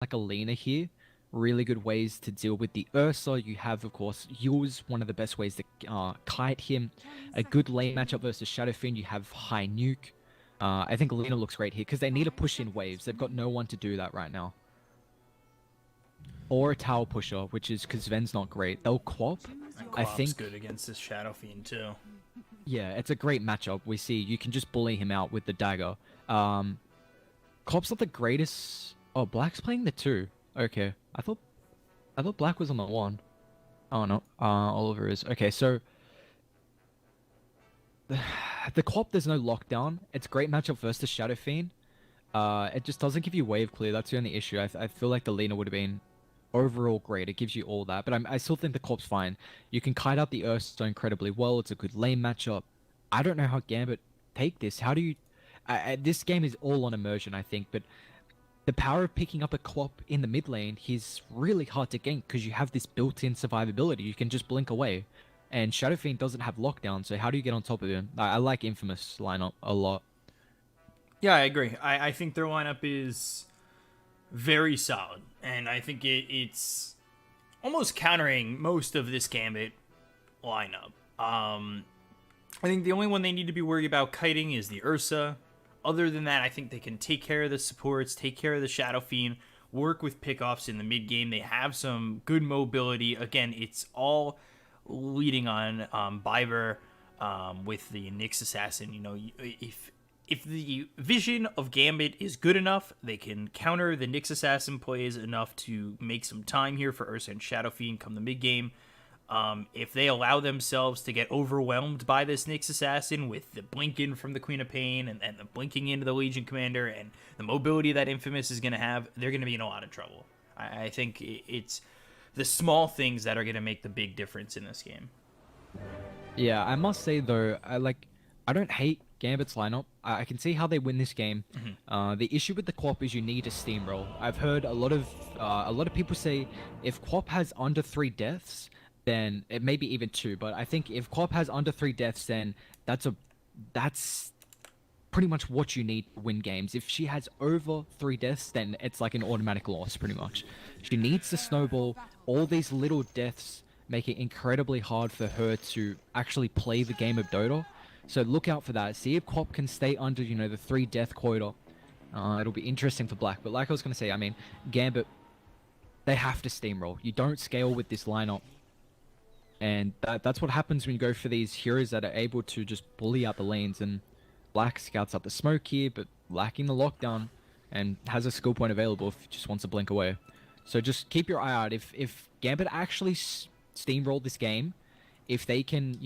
like a Lena here. Really good ways to deal with the Ursa. You have, of course, Yu's one of the best ways to kite him. A good lane matchup versus Shadowfiend. You have High Nuke. I think Lena looks great here because they need to push in waves. They've got no one to do that right now. Or a tower pusher, which is because Ven's not great. They'll Quap. And I Quap's think good against this Shadow Fiend too. yeah, it's a great matchup. We see you can just bully him out with the dagger. Quap's not the greatest. Oh, Black's playing the 2. Okay, I thought Black was on the 1. Oh no, Oliver is. Okay, so the Quap, there's no lockdown. It's a great matchup versus the Shadow Fiend. It just doesn't give you wave clear. That's the only issue. I feel like the Lena would have been overall great. It gives you all that, but I still think the Quap's fine. You can kite out the Ursa incredibly well. It's a good lane matchup. I don't know how Gambit take this. How do you? This game is all on immersion, I think, but the power of picking up a Quap in the mid lane is really hard to gank because you have this built-in survivability. You can just blink away. And Shadow Fiend doesn't have lockdown, so how do you get on top of him? I like Infamous lineup a lot. Yeah, I agree. I think their lineup is very solid, and I think it's almost countering most of this Gambit lineup. I think the only one they need to be worried about kiting is the Ursa. Other than that, I think they can take care of the supports, take care of the Shadow Fiend, work with pickoffs in the mid game. They have some good mobility. Again, it's all leading on Biver with the Nyx Assassin. You know, if the vision of Gambit is good enough, they can counter the Nyx Assassin plays enough to make some time here for Ursa and Shadow Fiend come the mid game. If they allow themselves to get overwhelmed by this Nyx Assassin with the blinking from the Queen of Pain and the blinking into the Legion Commander and the mobility that Infamous is going to have, they're going to be in a lot of trouble. I think it's the small things that are going to make the big difference in this game. Yeah, I must say though, I don't hate Gambit's lineup. I can see how they win this game. The issue with the Quap is you need a steamroll. I've heard a lot of people say if Quap has under 3 deaths, then it may be even 2. But I think if Quap has under 3 deaths, then that's pretty much what you need to win games. If she has over 3 deaths, then it's like an automatic loss, pretty much. She needs to snowball. All these little deaths make it incredibly hard for her to actually play the game of Dota. So look out for that. See if Quap can stay under, the 3 death quota. It'll be interesting for Black. But like I was going to say, I mean, Gambit, they have to steamroll. You don't scale with this lineup. And that's what happens when you go for these heroes that are able to just bully out the lanes. And Black scouts out the smoke here, but lacking the lockdown and has a skill point available if he just wants to blink away. So just keep your eye out. If Gambit actually steamroll this game, if they can,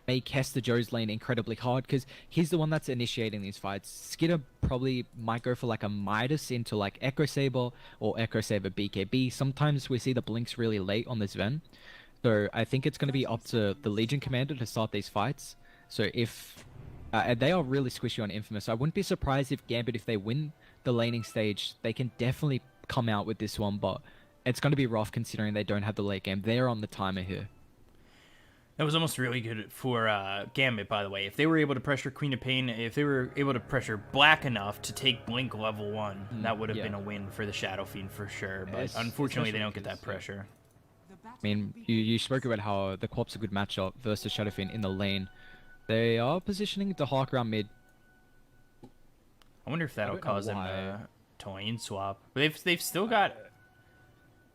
make Hester Joe's lane incredibly hard, because he's the one that's initiating these fights. Skidder probably might go for like a Midas into like Echo Saber or Echo Saber BKB. Sometimes we see the blinks really late on this Ven. So I think it's going to be up to the Legion Commander to start these fights. So if they are really squishy on Infamous, I wouldn't be surprised if Gambit, if they win the laning stage, they can definitely come out with this one, but it's going to be rough considering they don't have the late game. They're on the timer here. That was almost really good for Gambit, by the way. If they were able to pressure Queen of Pain, if they were able to pressure Black enough to take Blink level 1, that would have been a win for the Shadow Fiend for sure. But unfortunately, they don't get that pressure. I mean, you spoke about how the Quap's a good matchup versus Shadow Fiend in the lane. They are positioning the Hawk around mid. I wonder if that'll cause them to lane swap. But they've still got.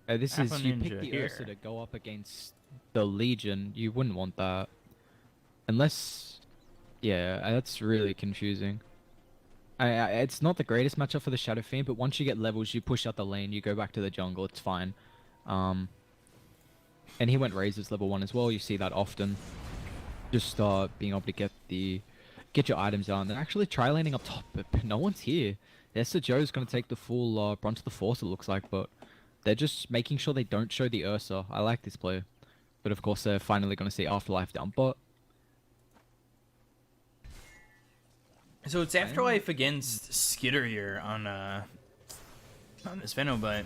This is you pick the Ursa to go up against the Legion. You wouldn't want that, unless, yeah, that's really confusing. It's not the greatest matchup for the Shadow Fiend, but once you get levels, you push out the lane, you go back to the jungle. It's fine. And he went Razors level 1 as well. You see that often. Just being able to get your items out. And they're actually tri-laning up top, but no one's here. Esther Joe's going to take the full brunt of the force, it looks like, but they're just making sure they don't show the Ursa. I like this play. But of course, they're finally going to see Afterlife down bot. So it's Afterlife against Skidder here on this Veno, but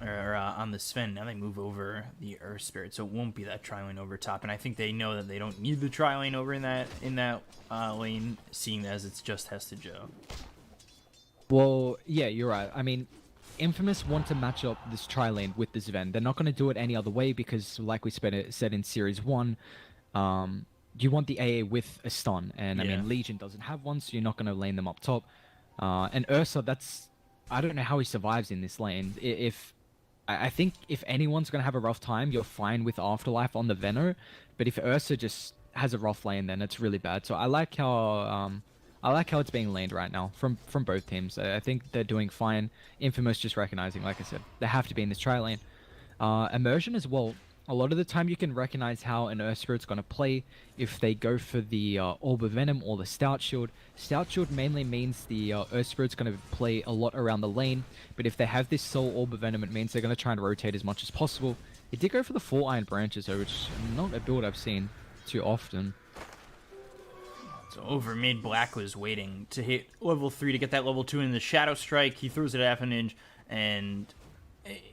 on the Sven. Now they move over the Earth Spirit, so it won't be that tri-lane over top. And I think they know that they don't need the tri-lane over in that lane, seeing as it's just Hesta Joe. Well, yeah, you're right. I mean, Infamous want to match up this tri-lane with this Ven. They're not going to do it any other way because, like we said in Series 1, you want the AA with a stun. And, I Yeah. mean, Legion doesn't have one, so you're not going to lane them up top. And Ursa, I don't know how he survives in this lane. I think if anyone's going to have a rough time, you're fine with Afterlife on the Venom. But if Ursa just has a rough lane, then it's really bad. So I like how it's being laned right now from both teams. I think they're doing fine. Infamous just recognizing, like I said, they have to be in this tri lane. Immersion as well. A lot of the time you can recognize how an Earth Spirit's going to play if they go for the Orb of Venom or the Stout Shield. Stout Shield mainly means the Earth Spirit's going to play a lot around the lane, but if they have this Soul Orb of Venom, it means they're going to try and rotate as much as possible. It did go for the 4 Iron Branches though, which is not a build I've seen too often. So over mid, Black was waiting to hit level 3 to get that level 2 in the Shadow Strike. He throws it at Ninja, and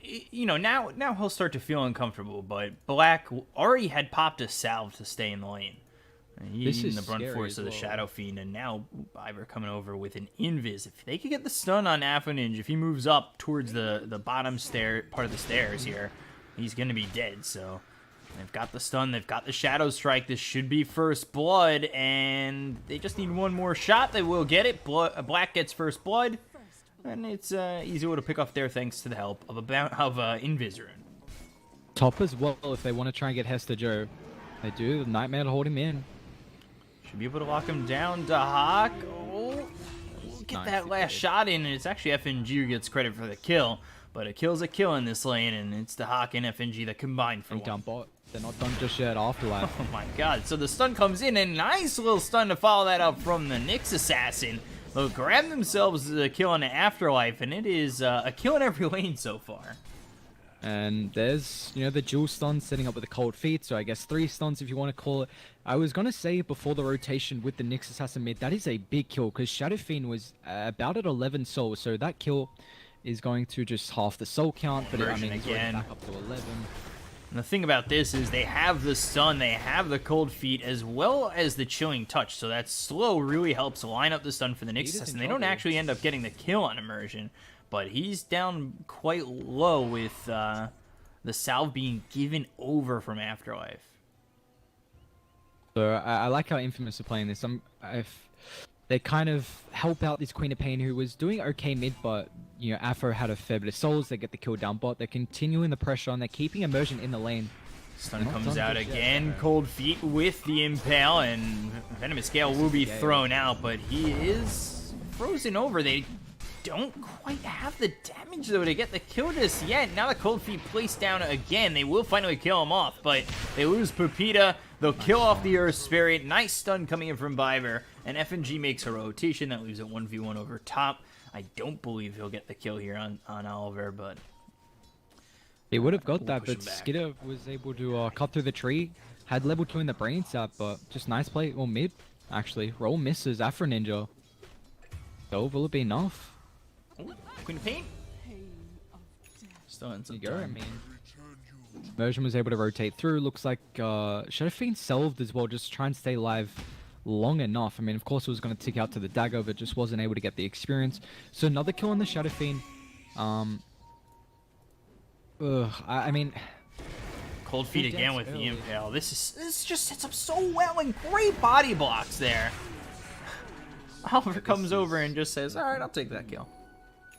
you know, now he'll start to feel uncomfortable. But Black already had popped a salve to stay in the lane. He's in the brunt force of the Shadow Fiend, and now Ivor coming over with an invis. If they could get the stun on Ninja, if he moves up towards the bottom part of the stairs here, he's gonna be dead. So they've got the stun, they've got the Shadow Strike. This should be first blood, and they just need one more shot. They will get it. Black gets first blood, and it's easy to pick off there thanks to the help of Invisirun. Top as well, if they want to try and get Hester Joe. They do. Nightmare to hold him in. Should be able to lock him down. Dahak. Oh, get Nice, that last shot in, and it's actually FNG who gets credit for the kill. But a kill's a kill in this lane, and it's Dahak and FNG that combine for And one. dump bot. They're not done just yet. Afterlife. Oh my god. So the stun comes in, and nice little stun to follow that up from the Nyx Assassin. They'll grab themselves a kill on the Afterlife, and it is a kill in every lane so far. And there's, you know, the dual stun setting up with the cold feet, so I guess 3 stuns if you want to call it. I was going to say before the rotation with the Nyx Assassin mid, that is a big kill, because Shadow Fiend was about at 11 souls, so that kill is going to just half the soul count, but I mean, it's already back up to 11. And the thing about this is they have the stun, they have the cold feet, as well as the chilling touch, so that slow really helps line up the stun for the Nyx Assassin. They don't actually end up getting the kill on Immersion, but he's down quite low with the salve being given over from Afterlife. So I like how Infamous are playing this. They kind of help out this Queen of Pain who was doing okay mid, but you know, Afro had a fair bit of souls. They get the kill down bot. They're continuing the pressure on. They're keeping Immersion in the lane. Stun comes out again. Cold feet with the impale, and Venomous Gale will be thrown out, but he is frozen over. They don't quite have the damage though to get the kill just yet. Now the cold feet placed down again. They will finally kill him off, but they lose Pepita. They'll kill off the Earth Spirit. Nice stun coming in from Viver, and FNG makes a rotation that leaves it 1v1 over top. I don't believe he'll get the kill here on Oliver, but he would have got that, push but him back. Skidder was able to cut through the tree. Had level 2 in the brain sap, but just nice play. Or mid, actually. Roll misses. Afro Ninja. So will it be enough? Ooh, Queen of Pain. Still in some There you go. I time. mean, Immersion was able to rotate through. Looks like Shadow Fiend salved as well, just to try and stay alive long enough. I mean, of course, it was going to tick out to the dagger, but just wasn't able to get the experience. So another kill on the Shadow Fiend. I mean, Cold feet Two again deaths with the early. impale. This just sets up so well, and great body blocks there. Oliver comes over and just says, "All right, I'll take that kill."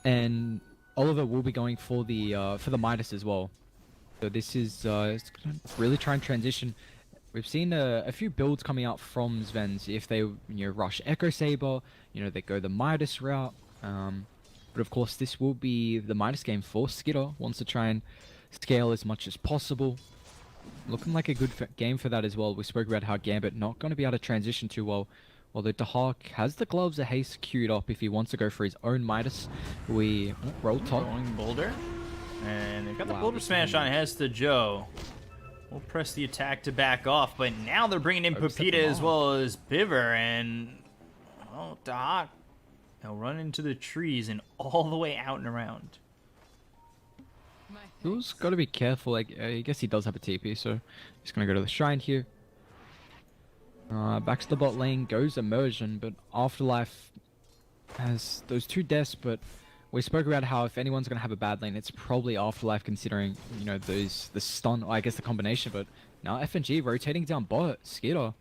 and Oliver will be going for the Midas as well. So this is it's gonna really try and transition. We've seen a few builds coming out from Svens. If they rush Echo Saber, they go the Midas route. But of course, this will be the Midas game for Skidder. Wants to try and scale as much as possible. Looking like a good game for that as well. We spoke about how Gambit not going to be able to transition too well. Although Dahak has the gloves of haste queued up if he wants to go for his own Midas. We roll top. Rolling boulder, and they've got the Wow, boulder this smash is- on Hesta Joe. We'll press the attack to back off, but now they're bringing in Overstep Pepita them as all. well as Biver, and Dahak. They'll run into the trees and all the way out and around. Who's got to be careful. Like, I guess he does have a TP, so he's going to go to the shrine here. Back to the bot lane goes Immersion, but Afterlife has those 2 deaths, but we spoke about how if anyone's going to have a bad lane, it's probably Afterlife, considering, you know, the stun, or I guess the combination. But now FNG rotating down bot, Skitter.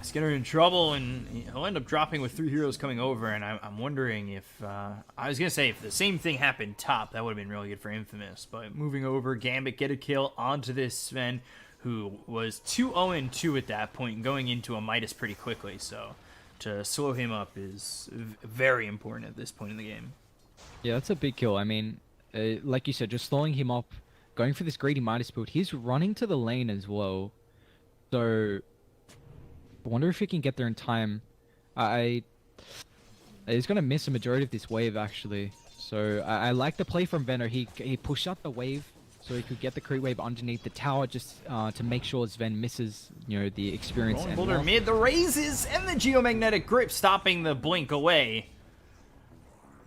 Skinner in trouble, and he'll end up dropping with 3 heroes coming over, and I'm wondering if, I was going to say, if the same thing happened top, that would have been really good for Infamous, but moving over, Gambit get a kill onto this Sven, who was 2-0-2 at that point, and going into a Midas pretty quickly, so to slow him up is very important at this point in the game. Yeah, that's a big kill. I mean, like you said, just slowing him up, going for this greedy Midas build. He's running to the lane as well, so I wonder if he can get there in time. He's going to miss a majority of this wave, actually. So I like the play from Venner. He pushed up the wave so he could get the creep wave underneath the tower, just to make sure Sven misses, you know, the experience. Rolling Boulder mid, the raises, and the geomagnetic grip stopping the blink away.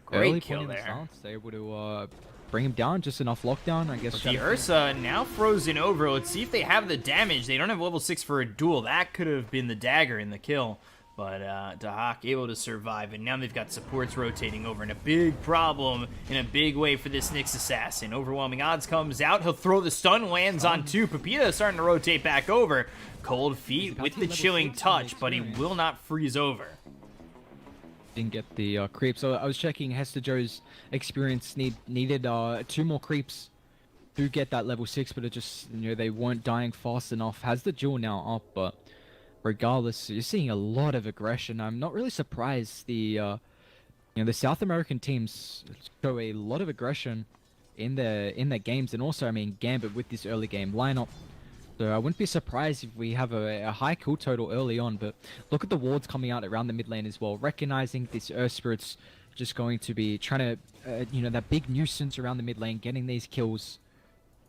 Great kill there. They're able to bring him down, just enough lockdown, I guess. But the Ursa now frozen over. Let's see if they have the damage. They don't have level 6 for a duel. That could have been the dagger in the kill. But Dahak able to survive, and now they've got supports rotating over, and a big problem in a big way for this Nyx assassin. Overwhelming odds comes out. He'll throw the stun, lands on 2. Pepita starting to rotate back over. Cold feet with the chilling touch, but he will not freeze over. Didn't get the creep. So I was checking Hester Joe's experience needed 2 more creeps to get that level 6, but it just, you know, they weren't dying fast enough. Has the jewel now up, but regardless, you're seeing a lot of aggression. I'm not really surprised the the South American teams show a lot of aggression in their games, and also, I mean, Gambit with this early game lineup. So I wouldn't be surprised if we have a high kill total early on, but look at the wards coming out around the mid lane as well, recognizing this Earth Spirit's just going to be trying to, that big nuisance around the mid lane, getting these kills,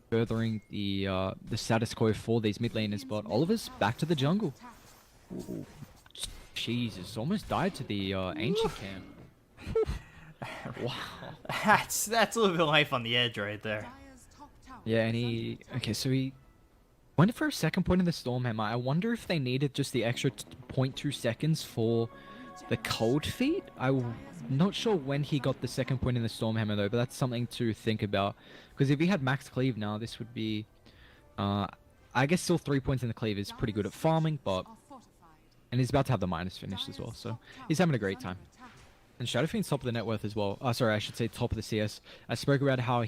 furthering the status quo for these mid laners. But Oliver's back to the jungle. Ooh, Jesus, almost died to the ancient camp. Wow. That's a little bit of life on the edge right there. Yeah, and so he went for a second point in the Stormhammer. I wonder if they needed just the extra 0.2 seconds for the cold feet. I'm not sure when he got the second point in the Stormhammer though, but that's something to think about. Because if he had max cleave now, this would be, I guess still 3 points in the cleave is pretty good at farming, but, and he's about to have the minus finished as well, so he's having a great time. And Shadowfiend's top of the net worth as well. Sorry, I should say top of the CS. I spoke about how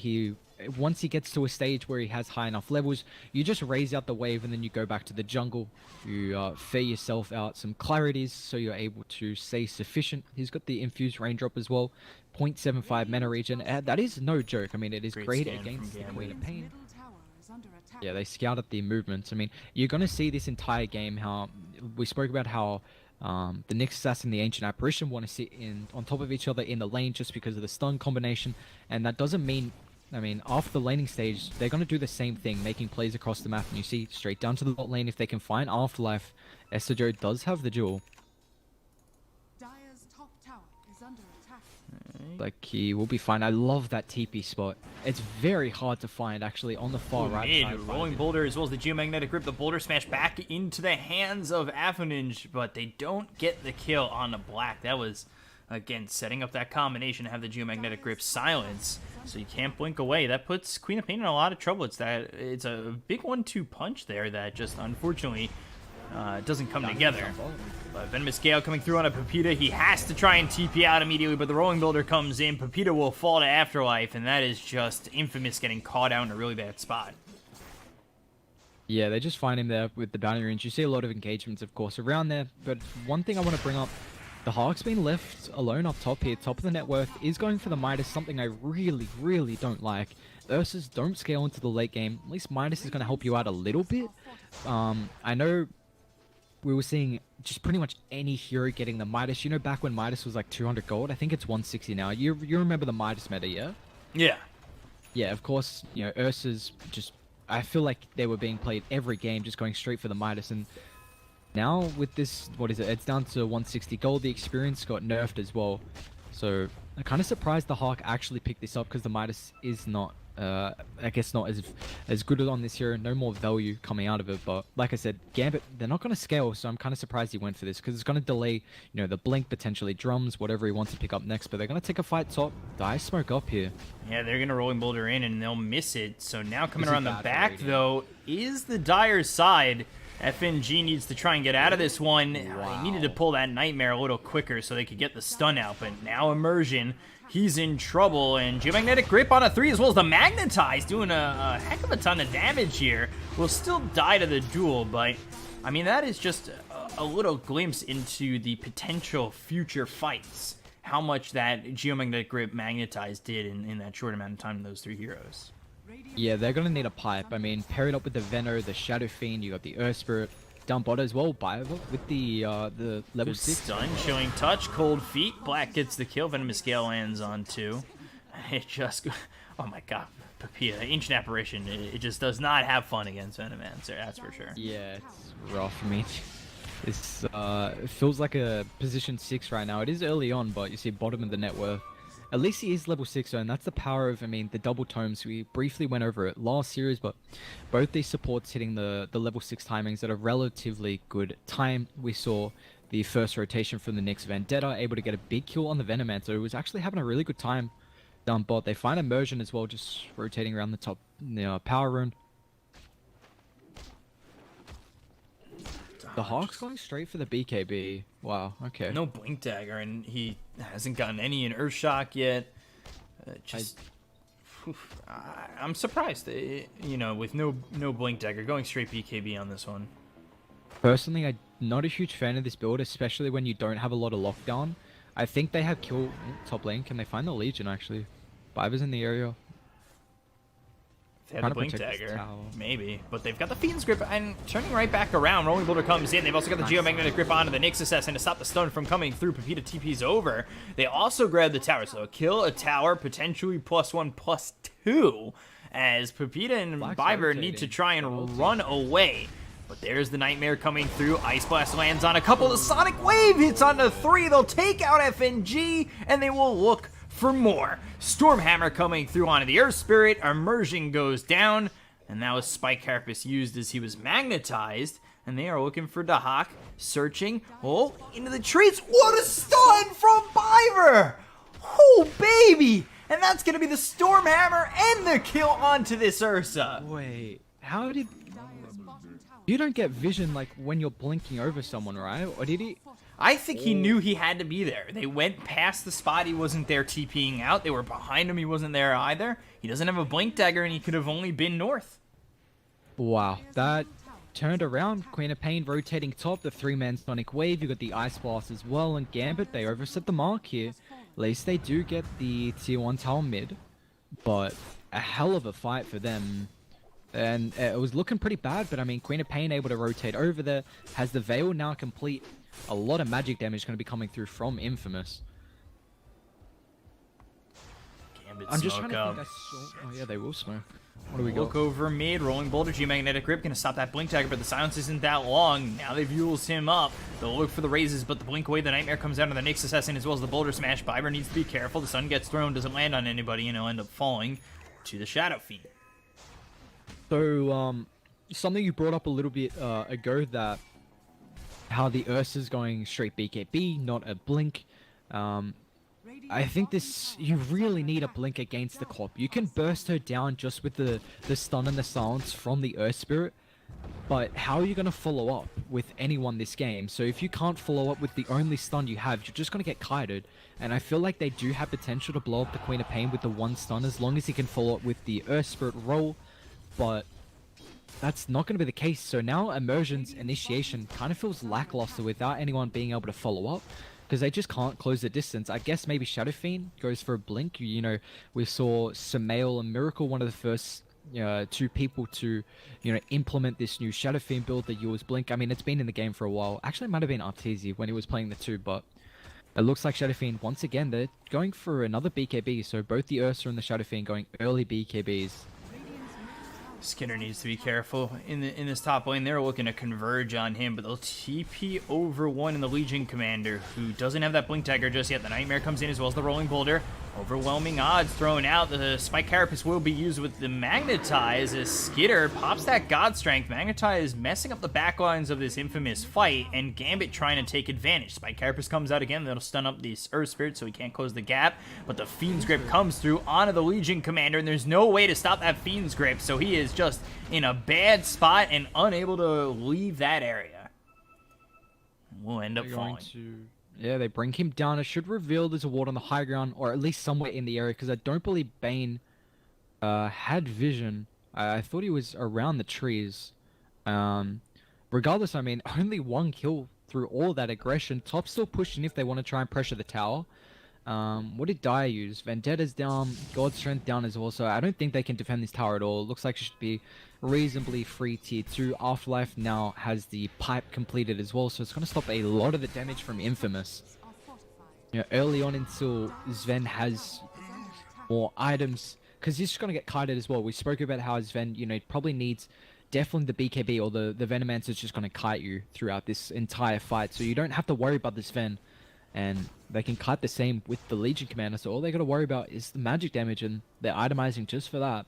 once he gets to a stage where he has high enough levels, you just raise out the wave and then you go back to the jungle. You fare yourself out some clarities so you're able to stay sufficient. He's got the infused raindrop as well, 0.75 mana regen. That is no joke. I mean, it is great against the Queen of Pain. Yeah, they scouted the movements. I mean, you're going to see this entire game how we spoke about how the Nyx Assassin and the Ancient Apparition want to sit on top of each other in the lane just because of the stun combination, and that doesn't mean, I mean, after the laning stage, they're going to do the same thing, making plays across the map, and you see straight down to the bot lane if they can find Afterlife. Esther Joe does have the jewel. Dire's top tower is under attack. Like, he will be fine. I love that TP spot. It's very hard to find, actually, on the far right side. Rolling Boulder as well as the geomagnetic grip. The Boulder smash back into the hands of Avaninge, but they don't get the kill on the black. That was, again, setting up that combination to have the geomagnetic grip silence, so you can't blink away. That puts Queen of Pain in a lot of trouble. It's a big 1-2 punch there that just, unfortunately, doesn't come together. But Venomous Gale coming through on a Pepita. He has to try and TP out immediately, but the Rolling Builder comes in. Pepita will fall to Afterlife, and that is just Infamous getting caught out in a really bad spot. Yeah, they just find him there with the bounty range. You see a lot of engagements, of course, around there. But one thing I want to bring up, the Hawk's been left alone up top here. Top of the net worth is going for the Midas, something I really, really don't like. The Ursus don't scale into the late game. At least Midas is going to help you out a little bit. I know we were seeing just pretty much any hero getting the Midas. You know, back when Midas was like 200 gold, I think it's 160 now. You remember the Midas meta, yeah? Yeah. Yeah, of course, you know, Ursa's just, I feel like they were being played every game, just going straight for the Midas. And now with this, what is it? It's down to 160 gold. The experience got nerfed as well. So I'm kind of surprised the Hawk actually picked this up, because the Midas is not I guess not as good on this hero. No more value coming out of it. But like I said, Gambit, they're not going to scale, so I'm kind of surprised he went for this because it's going to delay, you know, the blink, potentially drums, whatever he wants to pick up next. But they're going to take a fight top. The ice smoke up here. Yeah, they're going to rolling boulder in and they'll miss it. So now coming This is around the bad for back, Radiant. though, is the Dire side. FNG needs to try and get out of this one. They needed to pull that Nightmare a little quicker so they could get the stun out. But now Immersion, he's in trouble. And Geomagnetic Grip on a 3 as well as the Magnetize doing a heck of a ton of damage here. Will still die to the duel, but I mean, that is just a little glimpse into the potential future fights. How much that Geomagnetic Grip Magnetize did in that short amount of time to those 3 heroes. Yeah, they're gonna need a pipe. I mean, paired up with the Venom, the Shadow Fiend, you got the Earth Spirit, dump bot as well, Biova with the level Good 6. stun, showing touch, cold feet. Black gets the kill. Venomous Gale lands on 2. It just, oh my god, Papilla, Ancient Apparition. It just does not have fun against Venomancer, that's for sure. Yeah, it's rough. I mean, it's it feels like a position 6 right now. It is early on, but you see bottom of the net worth. At least he is level 6, and that's the power of, I mean, the double tomes. We briefly went over it last series, but both these supports hitting the level 6 timings at a relatively good time. We saw the first rotation from the Nyx Vendetta, able to get a big kill on the Venomancer, who was actually having a really good time down bot. They find Immersion as well, just rotating around the top power rune. The Hawk's going straight for the BKB. Wow, okay. No Blink Dagger, and he hasn't gotten any in Earthshock yet. I'm surprised, you know, with no Blink Dagger, going straight BKB on this one. Personally, I'm not a huge fan of this build, especially when you don't have a lot of lockdown. I think they have kill top lane. Can they find the Legion, actually? Biva's in the area. If they had Trying the to Blink protect this Dagger, tower. maybe. But they've got the Fiend's Grip, and turning right back around, Rolling Boulder comes in. They've also got the Geomagnetic Grip onto the Nyx Assassin to stop the stun from coming through. Pepita TP's over. They also grab the tower, so a kill, a tower, potentially +1/+2, as Pepita and Black's Biver need rotating. to try and run away. But there's the Nightmare coming through. Ice Blast lands on a couple. The Sonic Wave hits on the 3. They'll take out FNG, and they will look for more. Stormhammer coming through onto the Earth Spirit. Immersion goes down, and that was Spike Carapace used as he was magnetized. And they are looking for Dahak, searching. Oh, into the trees. What a stun from Biver! Oh, baby! And that's going to be the Stormhammer and the kill onto this Ursa. Wait, how did... You don't get vision, like, when you're blinking over someone, right? Or did he... I think he knew he had to be there. They went past the spot. He wasn't there TPing out. They were behind him. He wasn't there either. He doesn't have a Blink Dagger, and he could have only been north. Wow, that turned around. Queen of Pain rotating top, the 3-man Sonic Wave. You got the Ice Blast as well, and Gambit, they overset the mark here. At least they do get the tier 1 tower mid, but a hell of a fight for them. And it was looking pretty bad, but I mean, Queen of Pain able to rotate over there. Has the Veil now complete? A lot of magic damage going to be coming through from Infamous. Gambit I'm just smoke trying to up. think I saw... Oh yeah, they will smoke. What do we Look got? over mid, Rolling Boulder, Geomagnetic Grip, gonna stop that Blink Dagger, but the silence isn't that long. Now they've Yules him up. They'll look for the raises, but the Blink away, the Nightmare comes out on the Nyx Assassin as well as the Boulder Smash. Biber needs to be careful. The Sun gets thrown, doesn't land on anybody, and he'll end up falling to the Shadow Fiend. So, something you brought up a little bit ago, that how the Ursa's going straight BKB, not a blink. I think this, you really need a blink against the Cop. You can burst her down just with the stun and the silence from the Earth Spirit, but how are you going to follow up with anyone this game? So if you can't follow up with the only stun you have, you're just going to get kited. And I feel like they do have potential to blow up the Queen of Pain with the one stun as long as he can follow up with the Earth Spirit roll, but that's not going to be the case. So now Immersion's initiation kind of feels lackluster without anyone being able to follow up, because they just can't close the distance. I guess maybe Shadow Fiend goes for a blink. You know, we saw Samael and Miracle, one of the first 2 people to, implement this new Shadow Fiend build that use blink. I mean, it's been in the game for a while. Actually, it might have been Arteezy when he was playing the 2, but it looks like Shadow Fiend, once again, they're going for another BKB. So both the Ursa and the Shadow Fiend going early BKBs. Skinner needs to be careful in this top lane. They're looking to converge on him, but they'll TP over one in the Legion Commander, who doesn't have that Blink Dagger just yet. The Nightmare comes in as well as the Rolling Boulder. Overwhelming odds thrown out. The Spike Carapace will be used with the Magnetize as Skitter pops that God Strength. Magnetize messing up the backlines of this infamous fight, and Gambit trying to take advantage. Spike Carapace comes out again. That'll stun up the Earth Spirit so he can't close the gap. But the Fiend's Grip comes through onto the Legion Commander, and there's no way to stop that Fiend's Grip. So he is just in a bad spot and unable to leave that area. We'll end up falling. Yeah, they bring him down. It should reveal there's a ward on the high ground, or at least somewhere in the area, because I don't believe Bane had vision. I thought he was around the trees. Regardless, I mean, only one kill through all that aggression. Top still pushing if they want to try and pressure the tower. What did Dire use? Vendetta's down, God's Strength down as well, so I don't think they can defend this tower at all. Looks like it should be reasonably free tier 2. Afterlife now has the pipe completed as well, so it's going to stop a lot of the damage from Infamous. You know, early on until Sven has more items, because he's just going to get kited as well. We spoke about how Sven, you know, probably needs definitely the BKB, or the Venomancer is just going to kite you throughout this entire fight, so you don't have to worry about the Sven. And they can kite the same with the Legion Commander, so all they got to worry about is the magic damage, and they're itemizing just for that.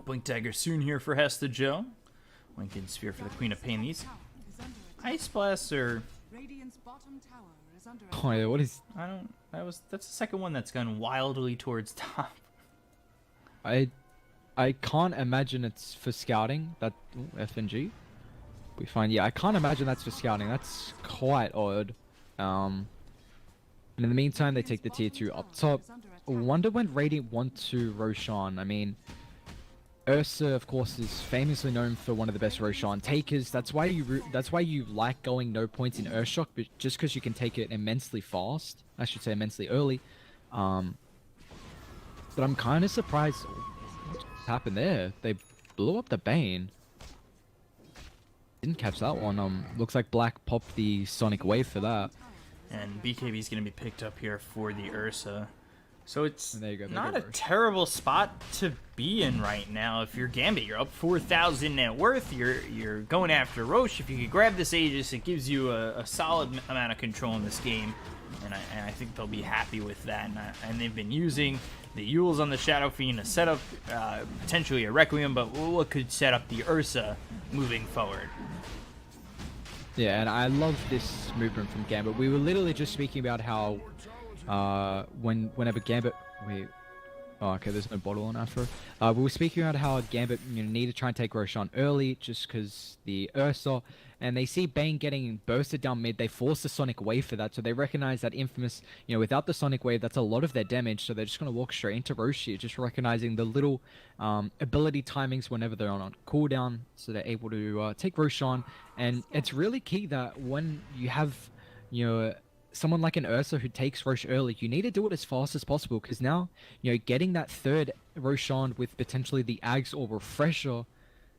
Blink Dagger soon here for Hesta Joe. Lincoln Sphere for the Queen of Pain. These Ice Blasts are... Radiant's bottom tower is under Oh yeah, what is... That's the second one that's gone wildly towards top. I can't imagine it's for scouting. That FNG. We find, yeah, I can't imagine that's for scouting. That's quite odd. And in the meantime, they take the tier 2 up top. Wonder when Radiant want to Roshan. I mean, Ursa, of course, is famously known for one of the best Roshan takers. That's why you like going no points in Earthshock, but just because you can take it immensely fast. I should say immensely early. But I'm kind of surprised what happened there. They blew up the Bane. Didn't catch that one. Looks like Black popped the Sonic Wave for that. And BKB is going to be picked up here for the Ursa. So it's there you go, not a terrible spot to be in right now. If you're Gambit, you're up 4,000 net worth. You're going after Roche. If you could grab this Aegis, it gives you a solid amount of control in this game. And I think they'll be happy with that. And they've been using the Euls on the Shadow Fiend to set up potentially a Requiem, but what could set up the Ursa moving forward. Yeah, and I love this movement from Gambit. We were literally just speaking about how whenever Gambit... Wait. Oh, okay, there's no bottle on Afro. We were speaking about how Gambit need to try and take Roshan early, just because the Ursa, and they see Bane getting bursted down mid. They force the Sonic Wave for that, so they recognize that Infamous, without the Sonic Wave, that's a lot of their damage, so they're just going to walk straight into Roshi, just recognizing the little ability timings whenever they're on cooldown, so they're able to take Roshan. And it's really key that when you have, someone like an Ursa who takes Rosh early, you need to do it as fast as possible, because now, getting that third Roshan with potentially the Ags or Refresher,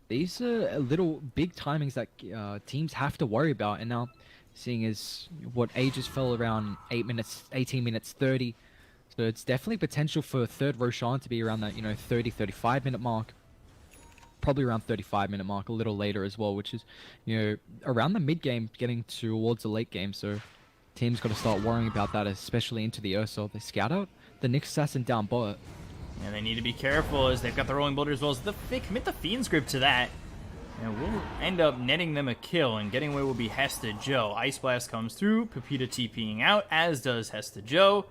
these are little big timings that teams have to worry about. And now, seeing as what Aegis fell around 8 minutes, 18 minutes 30, so it's definitely potential for third Roshan to be around that 30, 35 minute mark. Probably around 35-minute mark, a little later as well, which is around the mid game, getting towards the late game. So teams got to start worrying about that, especially into the Ursa. They scout out the Nyx Assassin down bot. And they need to be careful as they've got the Rolling Boulder as well as they commit the Fiend's Grip to that. And we'll end up netting them a kill, and getting away will be Hesta Joe. Ice Blast comes through, Pepita TPing out, as does Hesta Joe.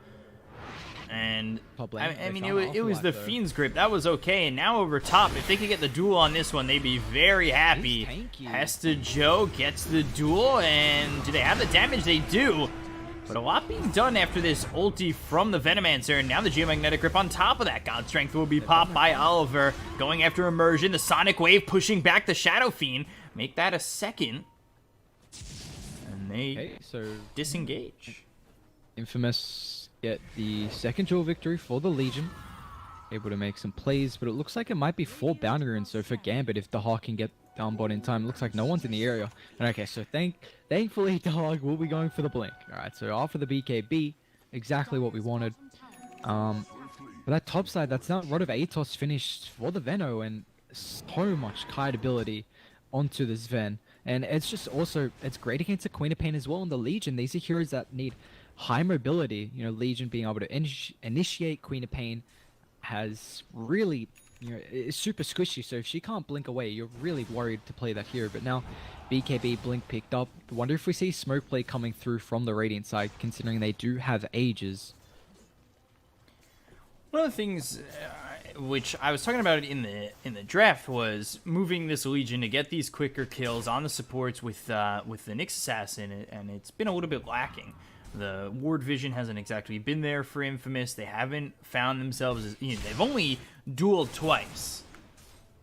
And I mean, it was the Fiend's Grip. That was okay. And now over top, if they could get the duel on this one, they'd be very happy. Hesta Joe gets the duel, and do they have the damage? They do. But a lot being done after this ulti from the Venomancer, and now the Geomagnetic Grip on top of that. God Strength will be popped by Oliver, going after Immersion. The Sonic Wave pushing back the Shadow Fiend. Make that a second. And they disengage. Infamous get the second duel victory for the Legion. Able to make some plays, but it looks like it might be 4 boundary runes. So for Gambit, if the Hawk can get down bot in time, looks like no one's in the area. And okay, so thankfully Dog will be going for the blink. Alright, so after the BKB, exactly what we wanted. But that top side, that's not Rod of Atos finished for the Veno, and so much kite ability onto the Sven. And it's just also, it's great against the Queen of Pain as well, and the Legion. These are heroes that need high mobility. You know, Legion being able to initiate Queen of Pain has really, you know, is super squishy. So if she can't blink away, you're really worried to play that hero. But now, BKB blink picked up. Wonder if we see smoke play coming through from the Radiant side, considering they do have Ages. One of the things which I was talking about in the draft was moving this Legion to get these quicker kills on the supports with the Nyx Assassin, and it's been a little bit lacking. The ward vision hasn't exactly been there for Infamous. They haven't found themselves as, you know, they've only dueled twice.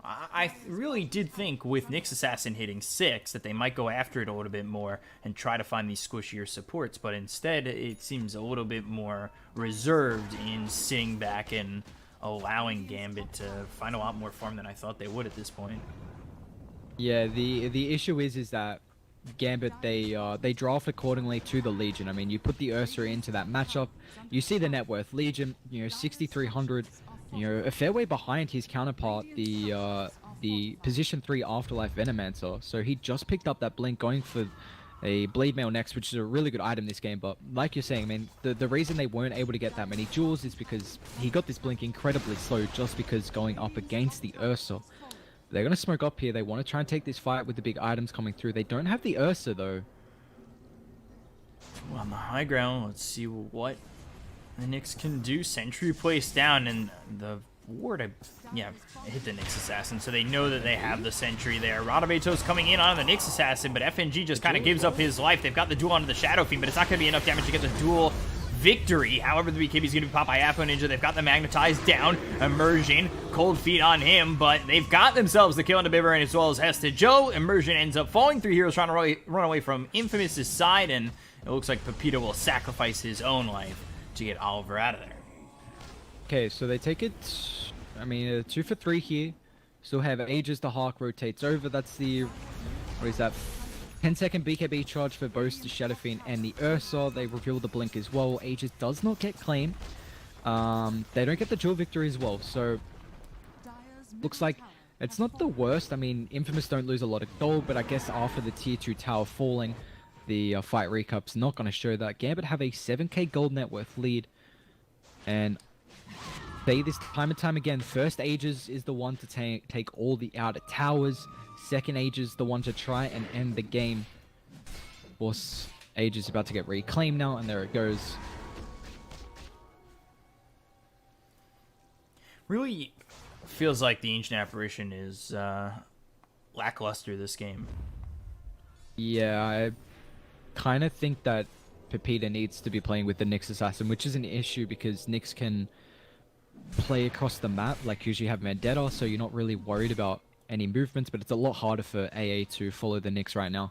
I really did think with Nyx Assassin hitting 6 that they might go after it a little bit more and try to find these squishier supports, but instead it seems a little bit more reserved in sitting back and allowing Gambit to find a lot more farm than I thought they would at this point. Yeah, the issue is that Gambit, they draft accordingly to the Legion. I mean, you put the Ursa into that matchup, you see the net worth. Legion, you know, 6,300, you know, a fair way behind his counterpart, the position 3 Afterlife Venomancer. So he just picked up that blink, going for a Blade Mail next, which is a really good item this game. But like you're saying, I mean, the reason they weren't able to get that many jewels is because he got this blink incredibly slow, just because going up against the Ursa. They're going to smoke up here. They want to try and take this fight with the big items coming through. They don't have the Ursa, though. Well, on the high ground, let's see what the Nyx can do. Sentry placed down, and the ward, hit the Nyx Assassin, so they know that they have the Sentry there. Radovato's coming in on the Nyx Assassin, but FNG just kind of gives up his life. They've got the duel onto the Shadow Fiend, but it's not going to be enough damage to get the duel victory. However, the BKB is going to be popped by Apo Ninja. They've got the Magnetized down. Immersion, cold feet on him, but they've got themselves the kill on the Bibaran as well as Hesta Joe. Immersion ends up falling. 3 heroes trying to run away from Infamous's side, and it looks like Pepito will sacrifice his own life to get Oliver out of there. Okay, so they take it, I mean, 2 for 3 here. Still have Ages, the Hawk rotates over. That's the, what is that, 10-second BKB charge for both the Shadow Fiend and the Ursa. They reveal the blink as well. Aegis does not get claimed. They don't get the dual victory as well, so looks like it's not the worst. I mean, Infamous don't lose a lot of gold, but I guess after the tier 2 tower falling, the fight recap's not going to show that. Gambit have a 7k gold net worth lead, and say this time and time again, first Aegis is the one to take all the outer towers. Second Aegis the one to try and end the game. Of course, Aegis is about to get reclaimed now, and there it goes. Really feels like the Ancient Apparition is lackluster this game. Yeah, I kind of think that Pepita needs to be playing with the Nyx Assassin, which is an issue because Nyx can play across the map, like usually have Vendetta, so you're not really worried about any movements, but it's a lot harder for AA to follow the Nyx right now.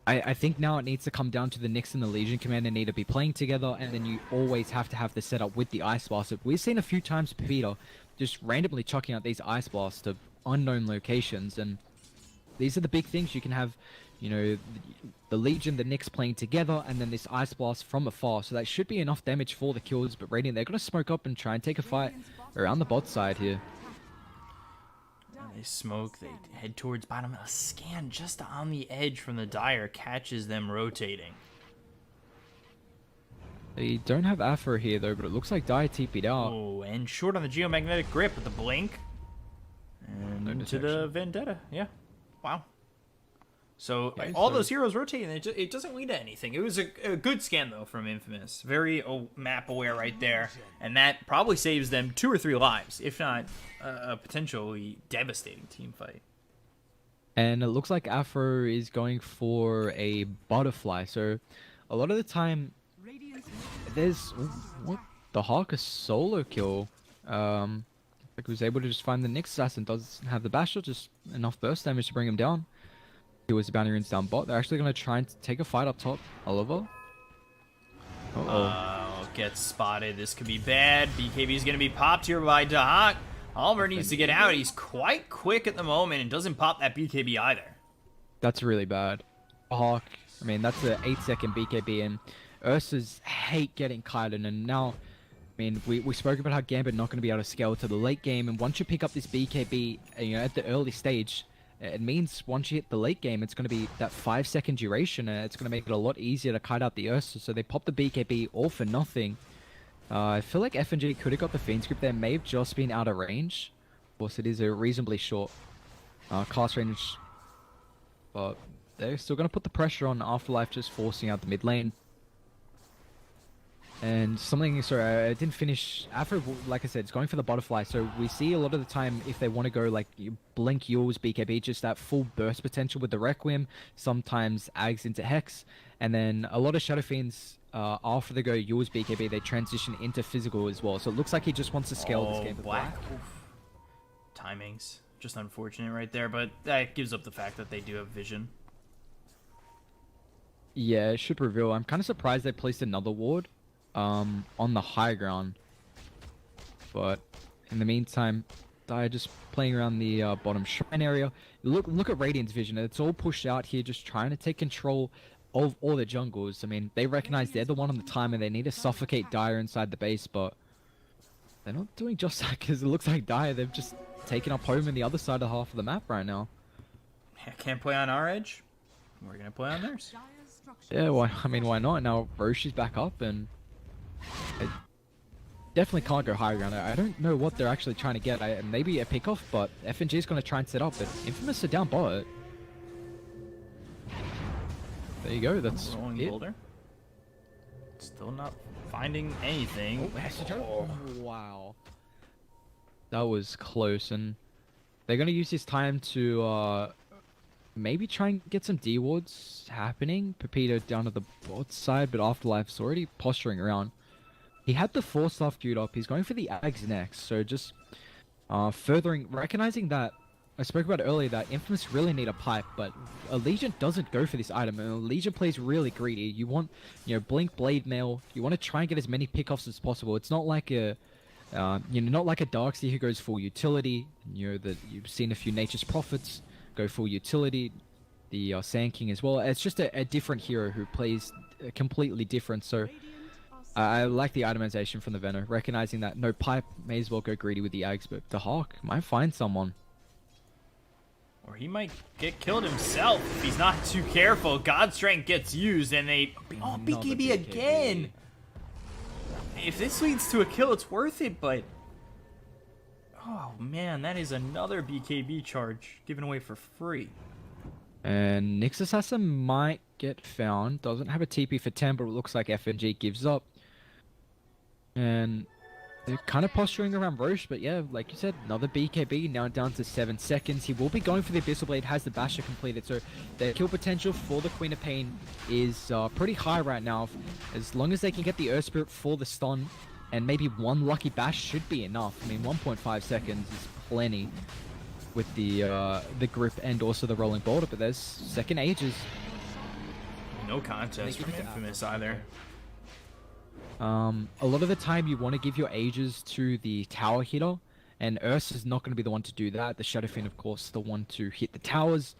I think now it needs to come down to the Nyx and the Legion Commander need to be playing together, and then you always have to have the setup with the Ice Blast. We've seen a few times Pepita just randomly chucking out these Ice Blasts to unknown locations, and these are the big things. You can have, you know, the Legion, the Nyx playing together, and then this Ice Blast from afar, so that should be enough damage for the kills. But Radiant, they're going to smoke up and try and take a fight around the bot side here. They smoke, they head towards bottom. A scan just on the edge from the Dire catches them rotating. They don't have Afro here though, but it looks like Dire TP'd out. Oh, and short on the Geomagnetic Grip with the blink. And into the Vendetta, yeah. Wow. So Yeah, all those heroes rotating, it doesn't lead to anything. It was a good scan, though, from Infamous. Very map aware right there. And that probably saves them 2 or 3 lives, if not a potentially devastating team fight. And it looks like Afro is going for a butterfly. So a lot of the time, there's what the Hawk a solo kill. Like he was able to just find the Nyx Assassin. Doesn't have the Basher, just enough burst damage to bring him down. He was the bounty runes down bot. They're actually going to try and take a fight up top. Oliver. Oh, gets spotted. This could be bad. BKB is going to be popped here by Dahak. Oliver needs to get out. He's quite quick at the moment and doesn't pop that BKB either. That's really bad. Hawk, I mean, that's an 8-second BKB, and Ursa's hate getting kited, and now, I mean, we spoke about how Gambit not going to be able to scale to the late game, and once you pick up this BKB, you know, at the early stage, it means once you hit the late game, it's going to be that 5-second duration, and it's going to make it a lot easier to kite out the Ursa. So they pop the BKB all for nothing. I feel like FNG could have got the Fiend's Grip there, may have just been out of range. Of course, it is a reasonably short cast range, but they're still going to put the pressure on Afterlife, just forcing out the mid lane. And something, sorry, I didn't finish. Afro, like I said, it's going for the butterfly. So we see a lot of the time, if they want to go like Blink, Yules, BKB, just that full burst potential with the Requiem, sometimes Ags into Hex. And then a lot of Shadow Fiends, after they go Yules, BKB, they transition into physical as well. So it looks like he just wants to scale this game. Black. Timings. Just unfortunate right there, but that gives up the fact that they do have vision. Yeah, it should reveal. I'm kind of surprised they placed another ward on the high ground, but in the meantime, Dire just playing around the bottom shrine area. Look at Radiant's vision. It's all pushed out here, just trying to take control of all the jungles. I mean, they recognize they're the one on the time, and they need to suffocate Dire inside the base, but they're not doing just that, because it looks like Dire, they've just taken up home in the other side of half of the map right now. Can't play on our edge. We're gonna play on theirs. Yeah, well, I mean, why not? Now Roche is back up, and it definitely can't go high ground. I don't know what they're actually trying to get. Maybe a pick off, but FNG is going to try and set up. But Infamous are down bot. There you go. That's rolling it. boulder. Still not finding anything. Oh, wow. That was close, and they're going to use this time to maybe try and get some D wards happening. Pepito down at the bot side, but Afterlife's already posturing around. He had the 4-staff queued up. He's going for the Ags next. So just recognizing that, I spoke about earlier, that Infamous really need a pipe, but Allegiant doesn't go for this item. And Allegiant plays really greedy. You want, Blink, Blade Mail. You want to try and get as many pickoffs as possible. It's not like a, not like a Darkseer who goes full utility. That you've seen a few Nature's Prophets go full utility. The Sand King as well. It's just a different hero who plays completely different. So I like the itemization from the Venom, recognizing that no pipe, may as well go greedy with the Ags, but the Hawk might find someone. Or he might get killed himself if he's not too careful. God Strength gets used, and they... Oh, BKB again! If this leads to a kill, it's worth it, but... Oh, man, that is another BKB charge given away for free. And Nyx Assassin might get found. Doesn't have a TP for 10, but it looks like FNG gives up. And they're kind of posturing around Roche, but yeah, like you said, another BKB, now down to 7 seconds. He will be going for the Abyssal Blade, has the Basher completed, so the kill potential for the Queen of Pain is pretty high right now. As long as they can get the Earth Spirit for the stun, and maybe one lucky bash should be enough. I mean, 1.5 seconds is plenty with the grip and also the rolling boulder, but there's second ages. No contest from Infamous either. A lot of the time you want to give your ages to the tower hitter, and Ursa is not going to be the one to do that. The Shadow Fiend, of course, the one to hit the towers.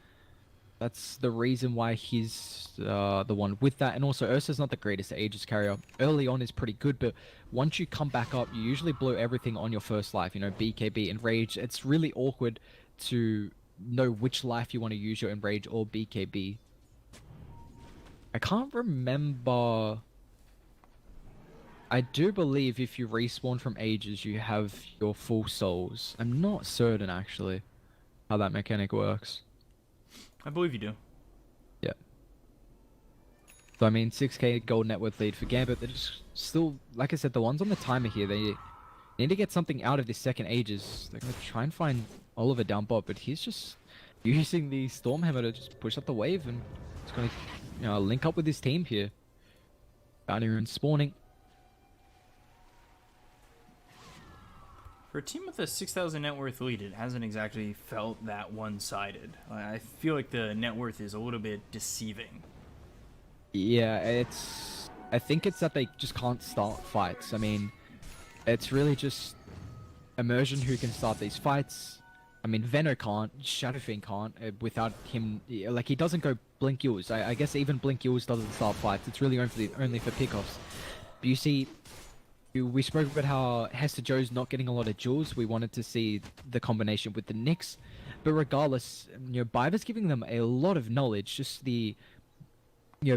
That's the reason why he's the one with that. And also, Ursa's not the greatest Aegis carrier. Early on is pretty good, but once you come back up, you usually blow everything on your first life. BKB, Enrage. It's really awkward to know which life you want to use your Enrage or BKB. I can't remember... I do believe if you respawn from Aegis, you have your full souls. I'm not certain, actually, how that mechanic works. I believe you do. Yeah. So, I mean, 6k gold net worth lead for Gambit. They're just still, like I said, the ones on the timer here, they need to get something out of this second Aegis. They're going to try and find Oliver down bot, but he's just using the Stormhammer to just push up the wave, and it's going to link up with his team here. Bounty Rune spawning. For a team with a 6,000 net worth lead, it hasn't exactly felt that one-sided. I feel like the net worth is a little bit deceiving. Yeah, I think it's that they just can't start fights. I mean, it's really just Immersion who can start these fights. I mean, Veno can't, Shadow Fiend can't, without him, like, he doesn't go Blink Yules. I guess even Blink Yules doesn't start fights. It's really only for pickoffs. But you see, We spoke about how Hester Joe's not getting a lot of jewels. We wanted to see the combination with the Knicks. But regardless, Biva's giving them a lot of knowledge. Just the,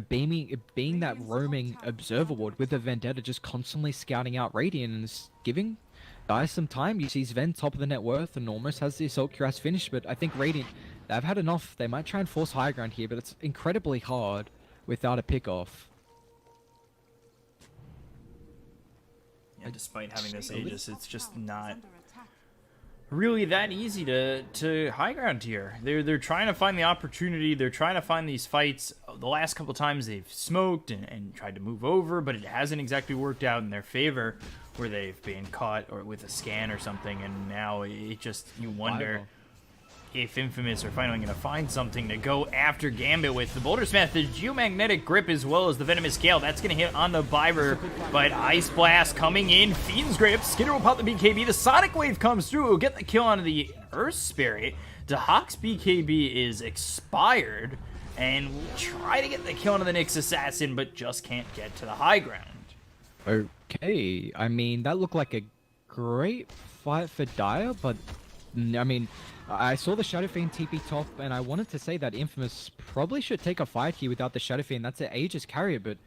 being that roaming observer ward with the Vendetta, just constantly scouting out Radiant and just giving guys some time. You see Sven top of the net worth and almost has the Assault Cuirass finished, but I think Radiant, they've had enough. They might try and force high ground here, but it's incredibly hard without a pick-off. Yeah, despite having this Aegis, it's just not really that easy to high ground here. They're trying to find the opportunity. They're trying to find these fights. The last couple times they've smoked and tried to move over, but it hasn't exactly worked out in their favor, where they've been caught or with a scan or something, and now it just, you wonder if Infamous are finally going to find something to go after Gambit with. The Boulder Smith, the Geomagnetic Grip, as well as the Venomous Gale. That's going to hit on the Biver, but Ice Blast coming in. Fiend's Grip, Skinner will pop the BKB. The Sonic Wave comes through. Will get the kill onto the Earth Spirit. Dahak's BKB is expired, and will try to get the kill onto the Nyx Assassin, but just can't get to the high ground. Okay, I mean, that looked like a great fight for Dire, but, I mean, I saw the Shadow Fiend TP top, and I wanted to say that Infamous probably should take a fight here without the Shadow Fiend. That's an Aegis carrier, but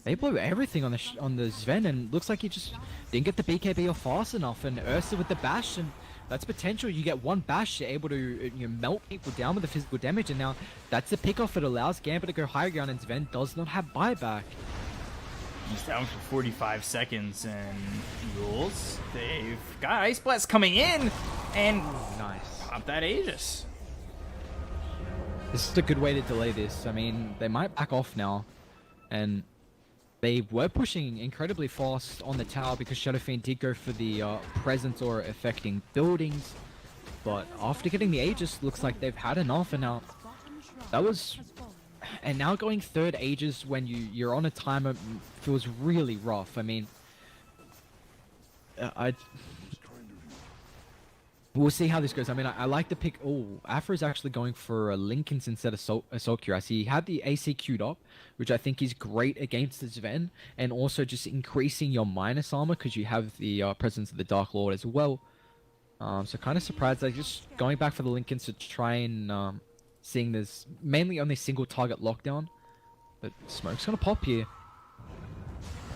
they blew everything on the Sven, and looks like he just didn't get the BKB off fast enough, and Ursa with the bash, and that's potential. You get one bash, you're able to melt people down with the physical damage, and now that's the pick-off. It allows Gambit to go higher ground, and Sven does not have buyback. He's down for 45 seconds, and Yules, they've got Ice Blast coming in, and Nice. pop that Aegis. This is a good way to delay this. I mean, they might back off now, and they were pushing incredibly fast on the tower because Shadow Fiend did go for the presence or affecting buildings, but after getting the Aegis, looks like they've had enough, and now that was... And now going third Aegis when you're on a timer feels really rough. I mean, we'll see how this goes. I mean, I like the pick. Oh, Afra's actually going for Lincoln's instead of Assault Cuirass. He had the AC queued up, which I think is great against the Sven, and also just increasing your minus armor because you have the presence of the Dark Lord as well. So kind of surprised. Like, just going back for the Lincolns to try and seeing this mainly only single target lockdown, but Smoke's gonna pop here.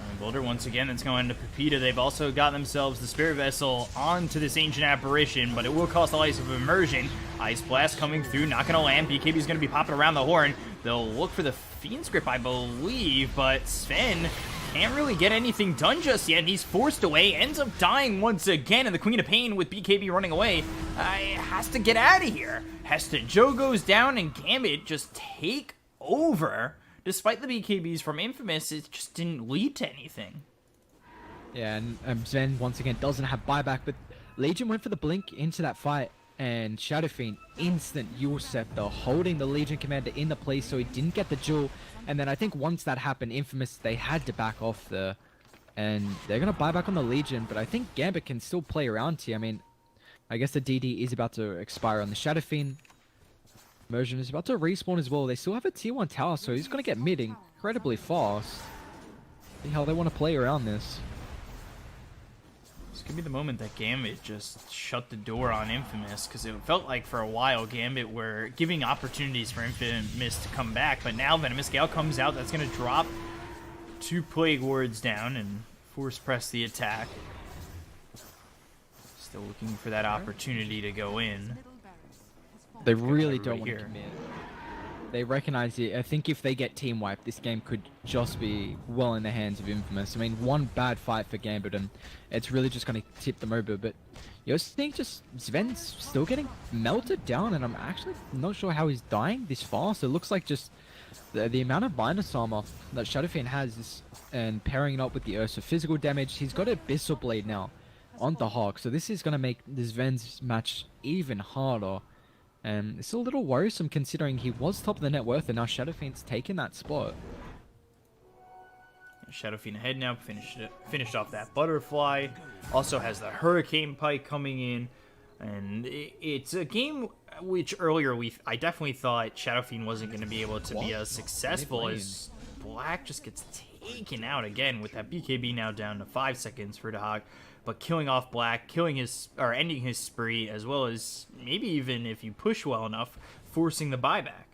And Boulder once again, it's going to Pepita. They've also got themselves the Spirit Vessel onto this Ancient Apparition, but it will cost the life of Immersion. Ice Blast coming through, not gonna land. BKB's gonna be popping around the horn. They'll look for the Fiend's Grip, I believe, but Sven can't really get anything done just yet, and he's forced away, ends up dying once again, and the Queen of Pain with BKB running away has to get out of here. Hester Joe goes down, and Gambit just take over. Despite the BKBs from Infamous, it just didn't lead to anything. Yeah, and Zen once again doesn't have buyback, but Legion went for the blink into that fight, and Shadow Fiend instant Yule Scepter, holding the Legion commander in the place so he didn't get the duel. And then I think once that happened, Infamous, they had to back off there, and they're gonna buy back on the Legion, but I think Gambit can still play around here. I mean, I guess the DD is about to expire on the Shadow Fiend. Immersion is about to respawn as well. They still have a tier 1 tower, so he's gonna get mid incredibly fast. See how they want to play around this. This could be the moment that Gambit just shut the door on Infamous, because it felt like for a while Gambit were giving opportunities for Infamous to come back, but now Venomous Gale comes out. That's going to drop 2 Plague Wards down and force press the attack. Still looking for that opportunity to go in. They really don't want here. to commit. They recognize it. I think if they get team wiped, this game could just be well in the hands of Infamous. I mean, one bad fight for Gambit, and it's really just going to tip them over. But you're seeing just Sven's still getting melted down, and I'm actually not sure how he's dying this fast. It looks like just the amount of minus armor that Shadow Fiend has is, and pairing it up with the Ursa physical damage. He's got a Abyssal Blade now on the Hawk, so this is going to make this Sven's match even harder. And it's a little worrisome considering he was top of the net worth, and now Shadow Fiend's taken that spot. Shadow Fiend ahead now, finished off that Butterfly. Also has the Hurricane Pike coming in. And it's a game which earlier I definitely thought Shadow Fiend wasn't going to be able to be as successful as Black just gets taken out again with that BKB now down to 5 seconds for Dahak. But killing off Black, ending his spree, as well as maybe even if you push well enough, forcing the buyback.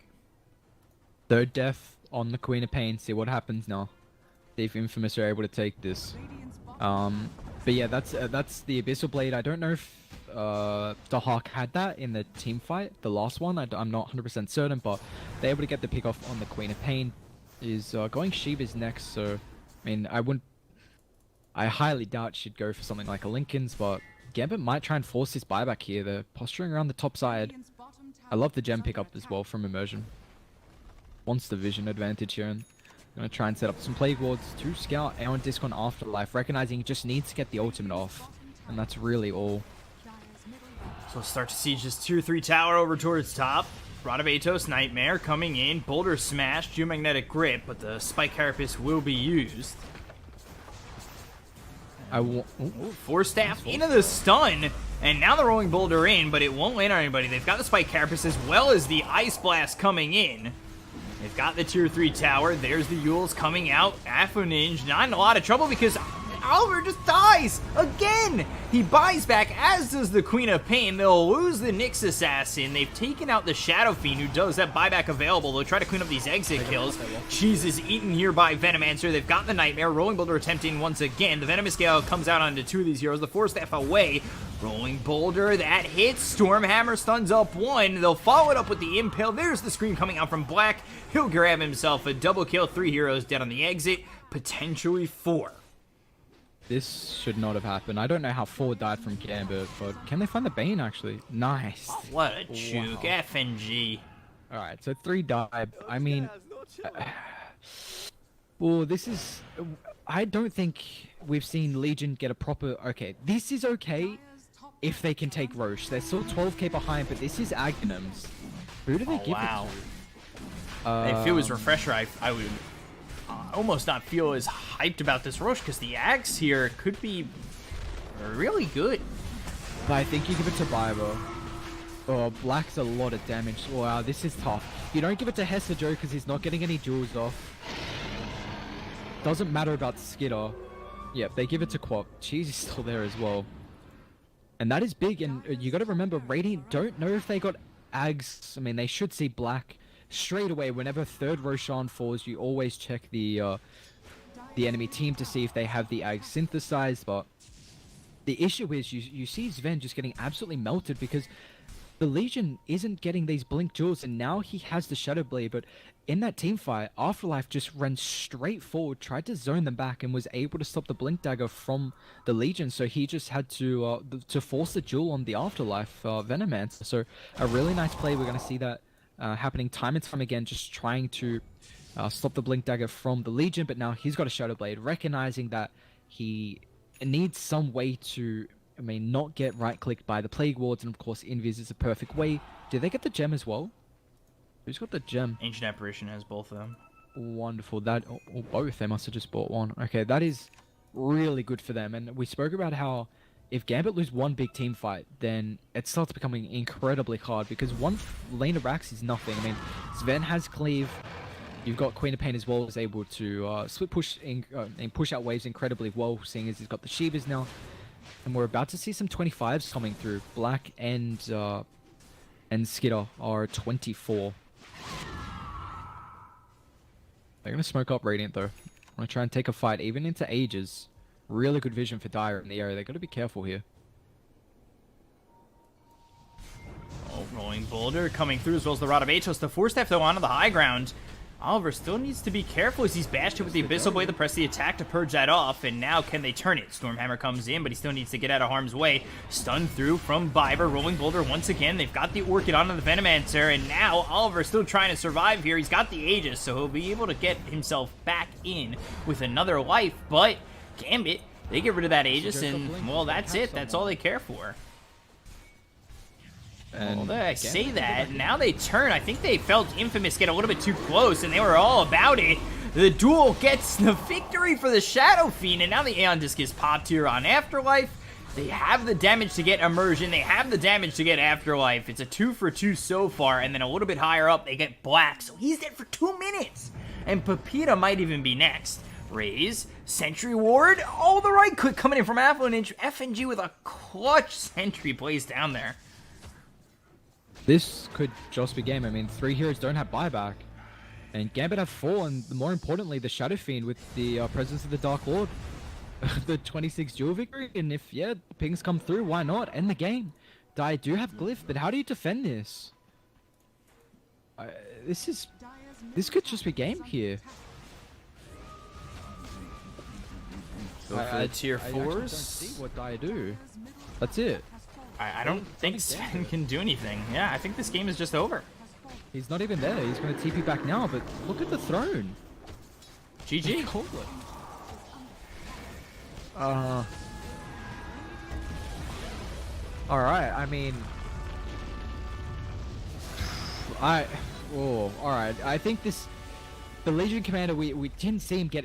Third death on the Queen of Pain. See what happens now. See if Infamous are able to take this. But yeah, that's the Abyssal Blade. I don't know if Dahak had that in the team fight, the last one. I'm not 100% certain, but they're able to get the pick off on the Queen of Pain. Is going Shiva's next, so I mean, I highly doubt she'd go for something like a Lincoln's, but Gambit might try and force this buyback here. They're posturing around the top side. I love the gem pickup as well from Immersion. Wants the vision advantage here, and I'm going to try and set up some Plague Wards to scout Aeon Disc on Afterlife, recognizing he just needs to get the ultimate off, and that's really all. So we'll start to siege this tier 3 tower over towards top. Rod of Atos, Nightmare coming in, Boulder Smash, Geomagnetic Grip, but the Spike Carapace will be used. Force Staff into the stun, and now the Rolling Boulder in, but it won't land on anybody. They've got the Spike Carapace as well as the Ice Blast coming in. They've got the tier 3 tower. There's the Yules coming out. Afoninge not in a lot of trouble because Oliver just dies again. He buys back, as does the Queen of Pain. They'll lose the Nyx Assassin. They've taken out the Shadow Fiend, who does have buyback available. They'll try to clean up these exit kills. Cheese is eaten here by Venomancer. They've got the Nightmare. Rolling Boulder attempting once again. The Venomous Gale comes out onto 2 of these heroes. The Force Staff away. Rolling Boulder, that hits. Stormhammer stuns up 1. They'll follow it up with the Impale. There's the scream coming out from Black. He'll grab himself a double kill. 3 heroes dead on the exit. Potentially 4. This should not have happened. I don't know how 4 died from Gambit, but can they find the Bane, actually? Nice. Oh, what a juke. Wow. FNG. Alright, so 3 died. I mean... well, this is... I don't think we've seen Legion get a proper... Okay, this is okay if they can take Roche. They're still 12k behind, but this is Aghanims. Who do they give it to? If it was Refresher, I would... almost not feel as hyped about this Roche because the Axe here could be really good. But I think you give it to Biber. Oh, Black's a lot of damage. Wow, this is tough. You don't give it to Hester Joe because he's not getting any jewels off. Doesn't matter about Skitter. Yep, they give it to Quap. Cheese is still there as well. And that is big, and you got to remember, Radiant don't know if they got Ags. I mean, they should see Black straight away. Whenever third Roshan falls, you always check the enemy team to see if they have the Ags synthesized, but the issue is you see Sven just getting absolutely melted because the Legion isn't getting these Blink Jewels, and now he has the Shadow Blade, but in that team fight, Afterlife just ran straight forward, tried to zone them back, and was able to stop the Blink Dagger from the Legion, so he just had to force the jewel on the Afterlife Venomancer. So a really nice play. We're going to see that happening time and time again, just trying to stop the Blink Dagger from the Legion, but now he's got a Shadow Blade, recognizing that he needs some way to, I mean, not get right-clicked by the Plague Wards, and of course Invis is a perfect way. Did they get the gem as well? Who's got the gem? Ancient Apparition has both of them. Wonderful. That, or both. They must have just bought one. Okay, that is really good for them. And we spoke about how if Gambit lose one big team fight, then it starts becoming incredibly hard because one lane of Rax is nothing. I mean, Sven has Cleave. You've got Queen of Pain as well, is able to split push and push out waves incredibly well, seeing as he's got the Shivas now. And we're about to see some 25s coming through. Black and Skitter are 24. They're going to smoke up Radiant, though. I'm going to try and take a fight, even into Ages. Really good vision for Dire in the area. They've got to be careful here. Oh, Rolling Boulder coming through, as well as the Rod of Atos. The Force Staff, though, onto the high ground. Oliver still needs to be careful as he's bashed it with the Abyssal Blade to press the attack to purge that off, and now can they turn it? Stormhammer comes in, but he still needs to get out of harm's way. Stun through from Biber. Rolling Boulder once again. They've got the Orchid onto the Venomancer, and now Oliver still trying to survive here. He's got the Aegis, so he'll be able to get himself back in with another life, but Gambit, they get rid of that Aegis, and, well, that's it. That's all they care for. And well, I say that, now they turn. I think they felt Infamous get a little bit too close, and they were all about it. The duel gets the victory for the Shadow Fiend, and now the Aeon Disc is popped here on Afterlife. They have the damage to get Immersion. They have the damage to get Afterlife. It's a 2 for 2 so far, and then a little bit higher up, they get Black. So he's dead for 2 minutes, and Pepita might even be next. Raise, Sentry Ward, oh, the right click coming in from Avalanche. FNG with a clutch sentry placed down there. This could just be game. I mean, 3 heroes don't have buyback. And Gambit have 4, and more importantly, the Shadow Fiend with the presence of the Dark Lord. The 26 duel victory, and if, yeah, pings come through, why not? End the game. Dire do have Glyph, but how do you defend this? This could just be game here. Go for the tier I actually don't 4s. see what Dire do. That's it. I don't think Sven can do anything. Yeah, I think this game is just over. He's not even there. He's going to TP back now, but look at the throne. GG. Call it. Alright, I mean... alright. I think this... The Legion Commander, we didn't see him get